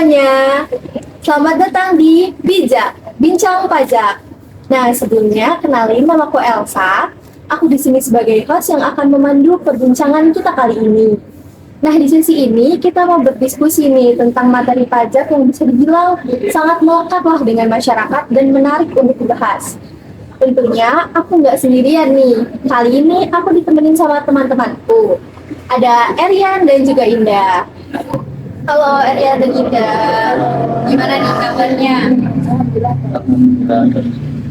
semuanya, selamat datang di Bijak, Bincang Pajak. Nah, sebelumnya kenalin namaku Elsa. Aku di sini sebagai host yang akan memandu perbincangan kita kali ini. Nah, di sesi ini kita mau berdiskusi nih tentang materi pajak yang bisa dibilang sangat melekat lah dengan masyarakat dan menarik untuk dibahas. Tentunya aku nggak sendirian nih. Kali ini aku ditemenin sama teman-temanku. Ada Erian dan juga Indah. Halo Erian dan Indah, gimana nih kabarnya?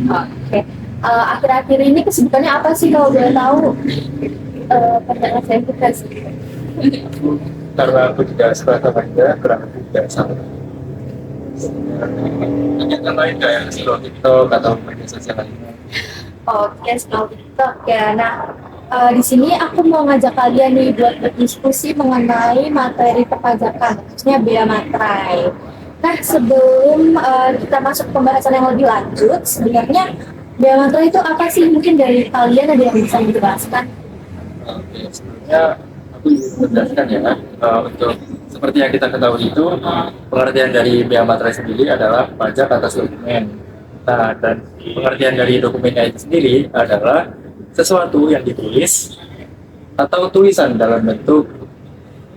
Oke. Akhir-akhir ini kesibukannya apa sih kalau boleh tahu? Pada saya kita sih. Karena aku juga sekolah remaja, kurang lebih juga sama. Kegiatan lain kayak scroll TikTok atau media sosial lainnya. Oke, scroll TikTok ya. Nah, di sini aku mau ngajak kalian nih buat berdiskusi mengenai materi perpajakan, khususnya bea materai. Nah, sebelum kita masuk ke pembahasan yang lebih lanjut, sebenarnya bea materai itu apa sih? Mungkin dari kalian ada yang bisa menjelaskan? Oke, sebenarnya aku ingin menjelaskan ya, untuk seperti yang kita ketahui itu, pengertian dari bea materai sendiri adalah pajak atas dokumen. Nah, dan pengertian dari dokumennya itu sendiri adalah sesuatu yang ditulis atau tulisan dalam bentuk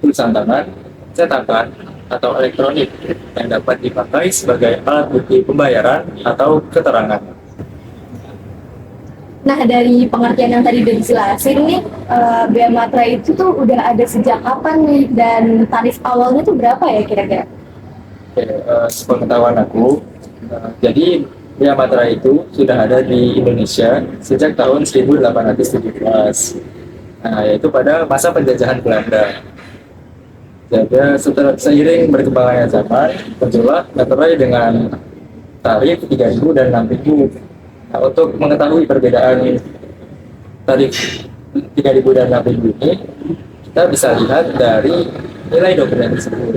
tulisan tangan, cetakan, atau elektronik yang dapat dipakai sebagai alat bukti pembayaran atau keterangan. Nah, dari pengertian yang tadi udah dijelasin nih, bea materai itu tuh udah ada sejak kapan nih, dan tarif awalnya tuh berapa ya kira-kira? Oke, sepengetahuan aku, jadi bea materai itu sudah ada di Indonesia sejak tahun 1817. Nah, yaitu pada masa penjajahan Belanda. Jadi setelah seiring berkembangnya zaman, muncullah materai dengan tarif 3.000 dan 6.000. Nah, untuk mengetahui perbedaan tarif 3.000 dan 6.000 ini, kita bisa lihat dari nilai dokumen tersebut.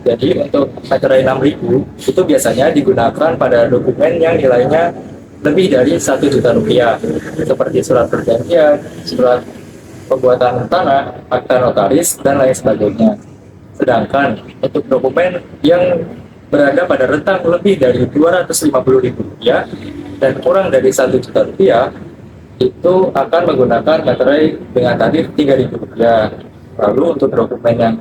Jadi untuk materai 6.000 itu biasanya digunakan pada dokumen yang nilainya lebih dari 1 juta rupiah, seperti surat perjanjian, surat pembuatan tanah, akta notaris, dan lain sebagainya. Sedangkan untuk dokumen yang berada pada rentang lebih dari 250.000 rupiah dan kurang dari 1 juta rupiah, itu akan menggunakan materai dengan tarif 3.000 rupiah. Lalu untuk dokumen yang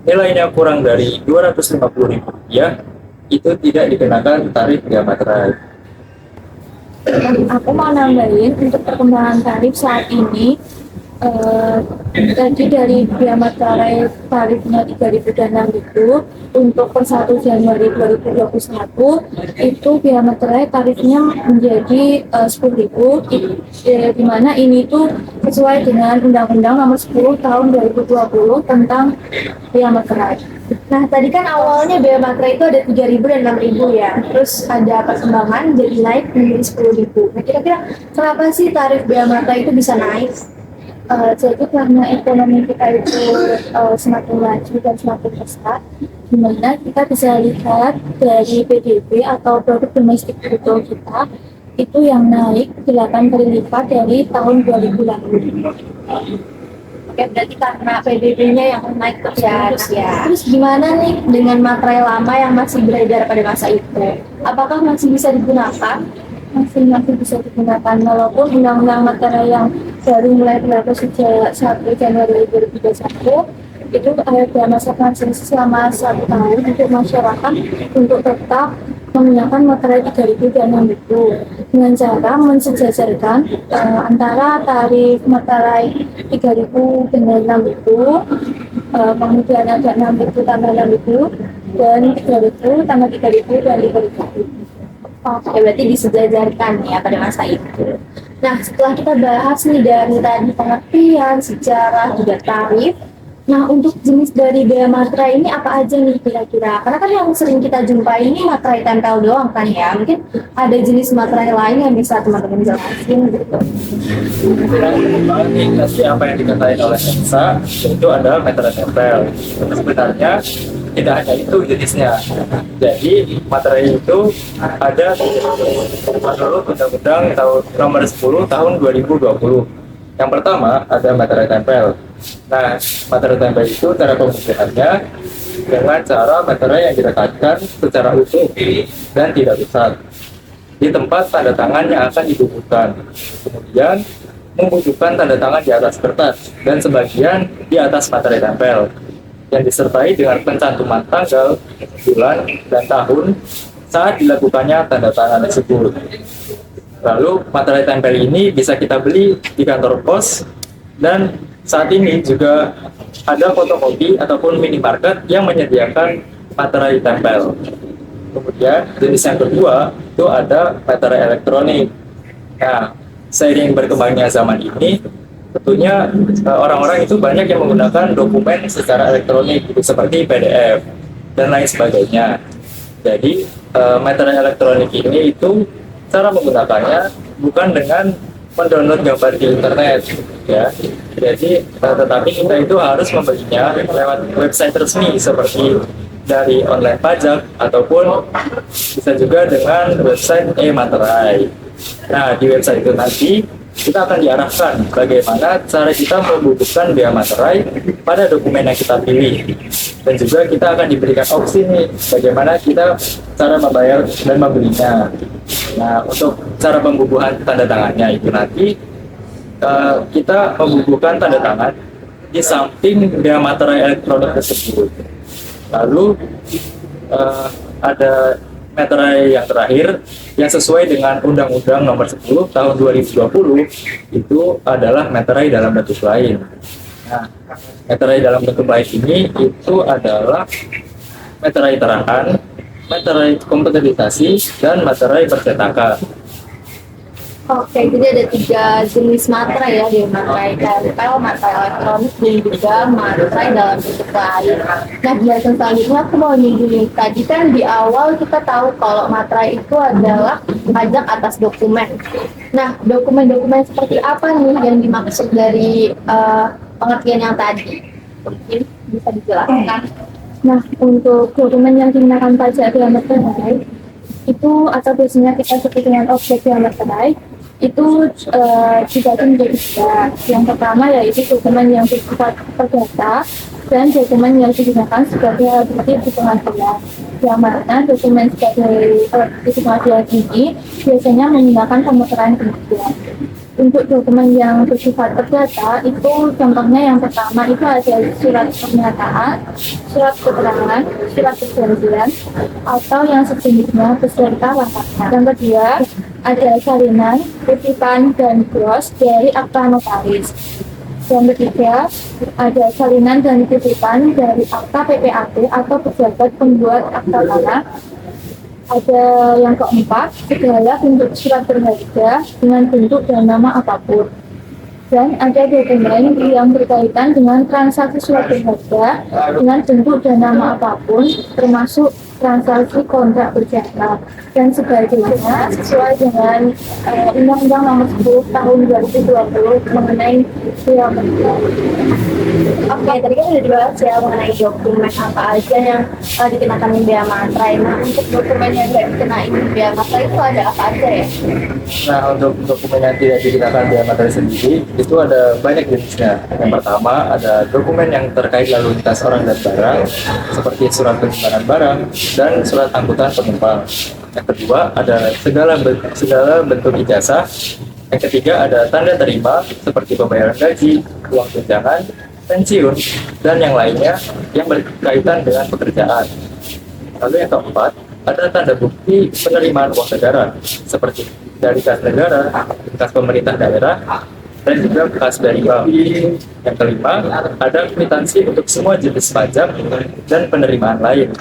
nilainya kurang dari 250.000 rupiah, itu tidak dikenakan tarif bea materai. Aku mau nambahin untuk perkembangan tarif saat ini. Tadi dari bea materai tarifnya 3.000 dan 6.000 untuk per 1 Januari 2021 itu bea materai tarifnya menjadi 10.000, di mana ini tuh sesuai dengan Undang-Undang Nomor 10 Tahun 2020 tentang bea materai. Nah, tadi kan awalnya bea materai itu ada 3.000 dan 6.000 ya, terus ada perkembangan jadi naik menjadi 10.000. Nah, kira-kira kenapa sih tarif bea materai itu bisa naik? Jadi karena ekonomi kita itu semakin maju dan semakin pesat, dimana kita bisa lihat dari PDB atau produk domestik bruto kita itu yang naik 8 kali lipat dari tahun 2008. Oke, berarti karena PDB-nya yang naik terus ya. Terus gimana nih dengan materai lama yang masih beredar pada masa itu? Apakah masih bisa digunakan? Masih bisa digunakan walaupun undang-undang materai yang baru mulai berlaku sejak 1 Januari 2021 itu ada masa transisi selama 1 tahun untuk masyarakat untuk tetap menggunakan materai 3.000 dan 6.000 dengan cara mensejajarkan antara tarif materai 3.000 dengan 6.000, kemudian ada 6.000 tambah 6.000 dan 3.000 tambah 3.000 dan 5.000. Oke, berarti disejajarkan ya pada masa itu. Nah, setelah kita bahas nih dari tadi pengertian, sejarah, juga tarif. Nah, untuk jenis dari bea materai ini apa aja nih kira-kira? Karena kan yang sering kita jumpai ini materai tempel doang kan ya. Mungkin ada jenis materai lain yang bisa teman-teman jelasin gitu. Perkembangan industri apa yang dikatain oleh Elsa, yaitu ada materai tempel. Sebenarnya tidak hanya itu jenisnya. Jadi materai itu ada menurut Undang-Undang Nomor 10 Tahun 2020. Yang pertama ada materai tempel. Nah, materai tempel itu cara pembuatannya dengan cara materai yang direkatkan secara utuh dan tidak rusak di tempat tanda tangan yang akan dibubuhkan. Kemudian membubuhkan tanda tangan di atas kertas dan sebagian di atas materai tempel yang disertai dengan pencantuman tanggal, bulan, dan tahun saat dilakukannya tanda tangan tersebut. Lalu materai tempel ini bisa kita beli di kantor pos, dan saat ini juga ada fotokopi ataupun minimarket yang menyediakan materai tempel. Kemudian jenis yang kedua itu ada materai elektronik. Nah, seiring berkembangnya zaman ini, tentunya orang-orang itu banyak yang menggunakan dokumen secara elektronik, gitu, seperti PDF dan lain sebagainya. Jadi materai elektronik ini itu cara menggunakannya bukan dengan mendownload gambar di internet, ya. Jadi tetapi kita itu harus membelinya lewat website resmi seperti dari online pajak ataupun bisa juga dengan website e-materai. Nah, di website itu nanti kita akan diarahkan bagaimana cara kita membubuhkan biaya materai pada dokumen yang kita pilih, dan juga kita akan diberikan opsi nih bagaimana kita cara membayar dan membelinya. Nah, untuk cara pembubuhan tanda tangannya itu nanti kita membubuhkan tanda tangan di samping biaya materai elektronik tersebut. Lalu ada materai yang terakhir yang sesuai dengan Undang-Undang Nomor 10 Tahun 2020 itu adalah materai dalam bentuk lain. Nah, materai dalam bentuk lain ini itu adalah materai terahan, materai komputerisasi, dan materai percetakan. Oke, jadi ada 3 jenis materai ya, di materai tempel, materai elektronik, dan juga materai dalam bentuk lain. Nah, biasa selanjutnya aku mau nyinggung tadi kan di awal kita tahu kalau materai itu adalah pajak atas dokumen. Nah, dokumen-dokumen seperti apa nih yang dimaksud dari pengertian yang tadi? Mungkin bisa dijelaskan. Nah, untuk dokumen yang dikenakan pajak biaya materai itu atau biasanya kita sebut dengan objek biaya materai itu dibagi menjadi 3. Yang pertama yaitu dokumen yang bersifat perdata dan dokumen yang digunakan sebagai alat bukti di pengadilan. Yang mana dokumen sebagai alat bukti di pengadilan ini biasanya menggunakan pemeteran pembuktian. Untuk dokumen yang bersifat perdata itu contohnya yang pertama itu ada surat pernyataan, surat keterangan, surat perjanjian, atau yang sejenisnya beserta lengkapnya. Yang kedua ada salinan, kutipan, dan gros dari akta notaris. Yang ketiga ada salinan dan kutipan dari akta PPAT atau pejabat pembuat akta tanah. Ada yang keempat, segala bentuk surat berharga dengan bentuk dan nama apapun. Dan ada dokumen yang berkaitan dengan transaksi surat berharga dengan bentuk dan nama apapun, termasuk transaksi kontrak berjangka dan sebagainya sesuai dengan Undang-Undang Nomor 10 Tahun 2020 mengenai biaya materai. Oke, tadi kan sudah dibahas ya mengenai dokumen apa aja yang dikenakan biaya materai. Nah, untuk dokumen yang tidak dikenakan biaya materai itu ada apa aja ya? Nah, untuk dokumen yang tidak dikenakan biaya materai sendiri itu ada banyak jenisnya. Yang pertama ada dokumen yang terkait lalu lintas orang dan barang seperti surat penyimpanan barang dan surat angkutan penumpang. Yang kedua ada segala bentuk ijazah. Yang ketiga ada tanda terima seperti pembayaran gaji, uang tunjangan, pensiun, dan yang lainnya yang berkaitan dengan pekerjaan. Lalu yang keempat ada tanda bukti penerimaan uang negara seperti dari kas negara, kas pemerintah daerah, dan juga kas dari bank. Yang kelima ada kwitansi untuk semua jenis pajak dan penerimaan lain.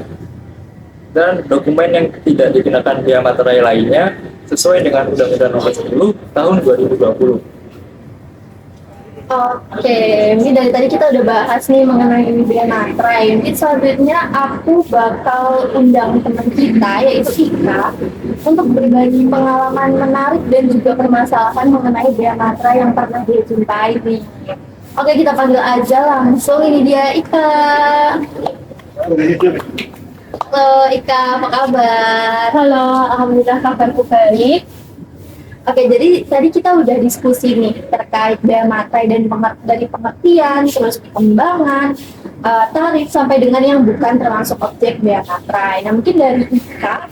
Dan dokumen yang tidak dikenakan biaya materai lainnya sesuai dengan Undang-Undang Nomor 10 Tahun 2020. Oke, ini dari tadi kita udah bahas nih mengenai biaya materai. Mungkin selanjutnya aku bakal undang teman kita yaitu Ika untuk berbagi pengalaman menarik dan juga permasalahan mengenai biaya materai yang pernah dia jumpai nih. Oke, kita panggil aja langsung. Ini dia Ika. Halo Ika, apa kabar? Halo, alhamdulillah kabarku baik. Oke, jadi tadi kita udah diskusi nih terkait bea materai dan dari pengertian, terus perkembangan, tarif sampai dengan yang bukan termasuk objek bea materai. Nah, mungkin dari Ika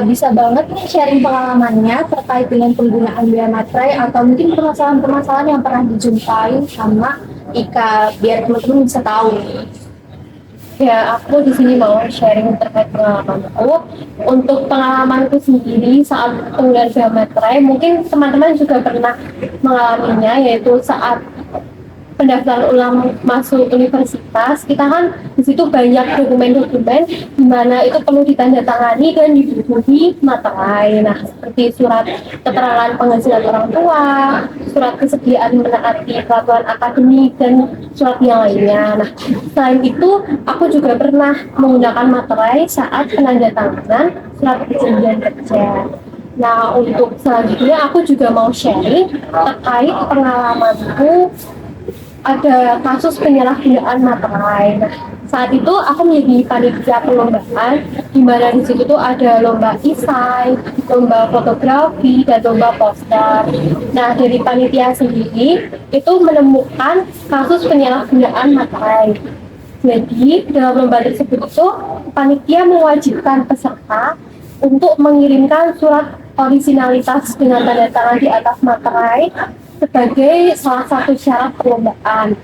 bisa banget nih sharing pengalamannya terkait dengan penggunaan bea materai atau mungkin permasalahan-permasalahan yang pernah dijumpai sama Ika biar teman-teman bisa tahu nih. Ya, aku di sini mau sharing terkait pengalamanku. Untuk pengalamanku sendiri saat penggunaan bea materai, mungkin teman-teman juga pernah mengalaminya, yaitu saat pendaftaran ulang masuk universitas, kita kan di situ banyak dokumen-dokumen di mana itu perlu ditandatangani dan dibubuhi materai. Nah, seperti surat keterangan penghasilan orang tua, surat kesediaan menaati peraturan akademik dan surat yang lainnya. Nah, selain itu aku juga pernah menggunakan materai saat penandatanganan surat perjanjian kerja. Nah, untuk selanjutnya aku juga mau sharing terkait pengalamanku ada kasus penyalahgunaan materai. Nah, saat itu aku menjadi panitia perlombaan di mana di situ tuh ada lomba esai, lomba fotografi, dan lomba poster. Nah, dari panitia sendiri itu menemukan kasus penyalahgunaan materai. Jadi, dalam lomba tersebut itu panitia mewajibkan peserta untuk mengirimkan surat orisinalitas dengan tanda tangan di atas materai sebagai salah satu syarat perlombaan.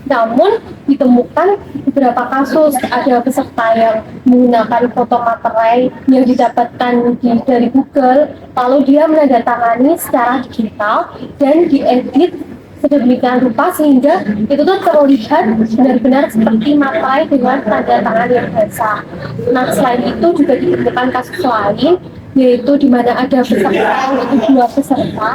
Namun ditemukan beberapa kasus ada peserta yang menggunakan foto materai yang didapatkan dari Google, lalu dia menandatangani secara digital dan diedit sedemikian rupa sehingga itu tuh terlihat benar-benar seperti materai dengan tanda tangan yang basah. Nah, selain itu juga ditemukan kasus lain, yaitu di mana ada peserta, yaitu dua peserta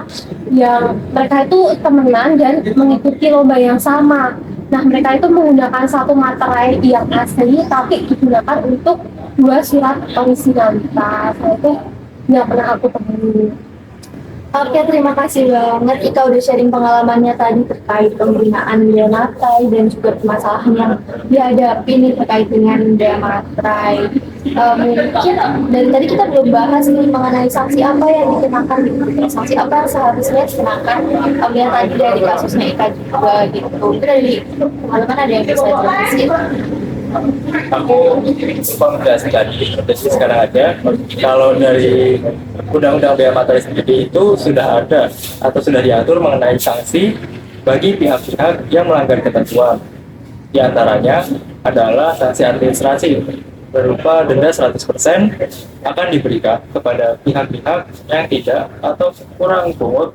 yang mereka itu temenan dan mengikuti lomba yang sama. Nah, mereka itu menggunakan satu materai yang asli tapi digunakan untuk dua surat orisinalitas. Nah, itu yang pernah aku temui. Oke, terima kasih banget Ika udah sharing pengalamannya tadi terkait penggunaan bea materai dan juga permasalahan yang dihadapi nih terkait dengan bea materai. Mungkin dari tadi kita belum bahas nih mengenai sanksi apa yang dikenakan gitu. Sanksi apa yang seharusnya dikenakan yang tadi dari kasusnya Ika juga gitu. Itu dari teman-teman ada yang bisa jelasin? Aku menjelaskan tadi, jadi sekarang aja kalau dari Undang-Undang Bea Materai sendiri itu sudah ada atau sudah diatur mengenai sanksi bagi pihak-pihak yang melanggar ketentuan. Di antaranya adalah sanksi administrasi berupa denda 100% akan diberikan kepada pihak-pihak yang tidak atau kurang pungut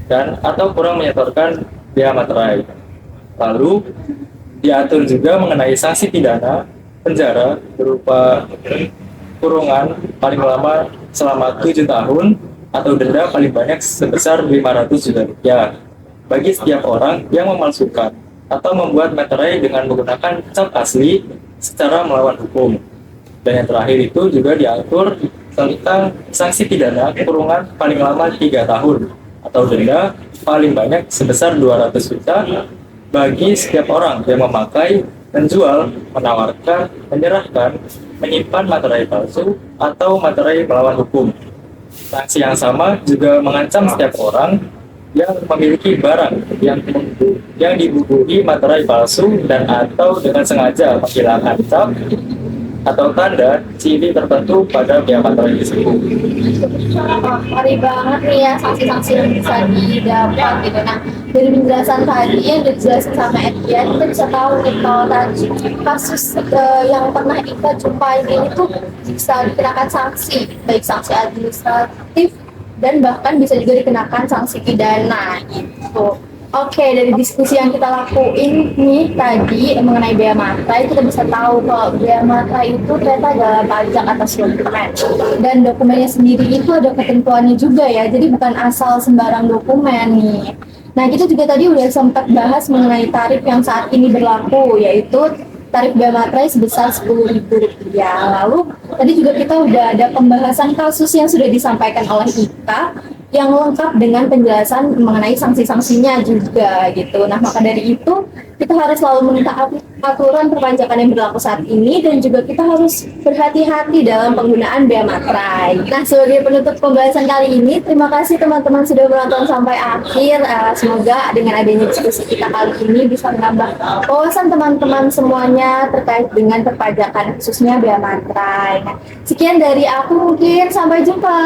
dan atau kurang menyetorkan bea materai. Lalu diatur juga mengenai sanksi pidana penjara berupa kurungan paling lama selama 7 tahun atau denda paling banyak sebesar 500 juta rupiah bagi setiap orang yang memalsukan atau membuat materai dengan menggunakan cat asli secara melawan hukum. Dan yang terakhir itu juga diatur tentang sanksi pidana kurungan paling lama 3 tahun atau denda paling banyak sebesar 200 juta bagi setiap orang yang memakai, menjual, menawarkan, menyerahkan, menyimpan materai palsu atau materai melawan hukum. Sanksi yang sama juga mengancam setiap orang yang memiliki barang yang dibubuhi materai palsu dan atau dengan sengaja menghilangkan cap atau tanda ciri tertentu pada bea materai tersebut. Ngeri banget nih ya sanksi-sanksi yang bisa didapat gitu. Nah, dari penjelasan tadi yang dijelasin sama Edian, kita bisa tahu nih kalau tadi kasus yang pernah kita jumpai ini tuh bisa dikenakan sanksi, baik sanksi administratif dan bahkan bisa juga dikenakan sanksi pidana gitu. Oke, dari diskusi yang kita lakuin nih tadi mengenai bea materai, kita bisa tahu kalau bea materai itu ternyata adalah pajak atas dokumen. Dan dokumennya sendiri itu ada ketentuannya juga ya, jadi bukan asal sembarang dokumen nih. Nah, kita juga tadi udah sempat bahas mengenai tarif yang saat ini berlaku, yaitu tarif bea materai sebesar Rp10.000. Lalu tadi juga kita udah ada pembahasan kasus yang sudah disampaikan oleh Ika yang lengkap dengan penjelasan mengenai sanksi-sanksinya juga gitu. Nah, maka dari itu kita harus selalu mentaati aturan perpajakan yang berlaku saat ini dan juga kita harus berhati-hati dalam penggunaan bea materai. Nah, sebagai penutup pembahasan kali ini, terima kasih teman-teman sudah menonton sampai akhir. Semoga dengan adanya diskusi kita kali ini bisa menambah wawasan teman-teman semuanya terkait dengan perpajakan khususnya bea materai. Nah, sekian dari aku mungkin, sampai jumpa.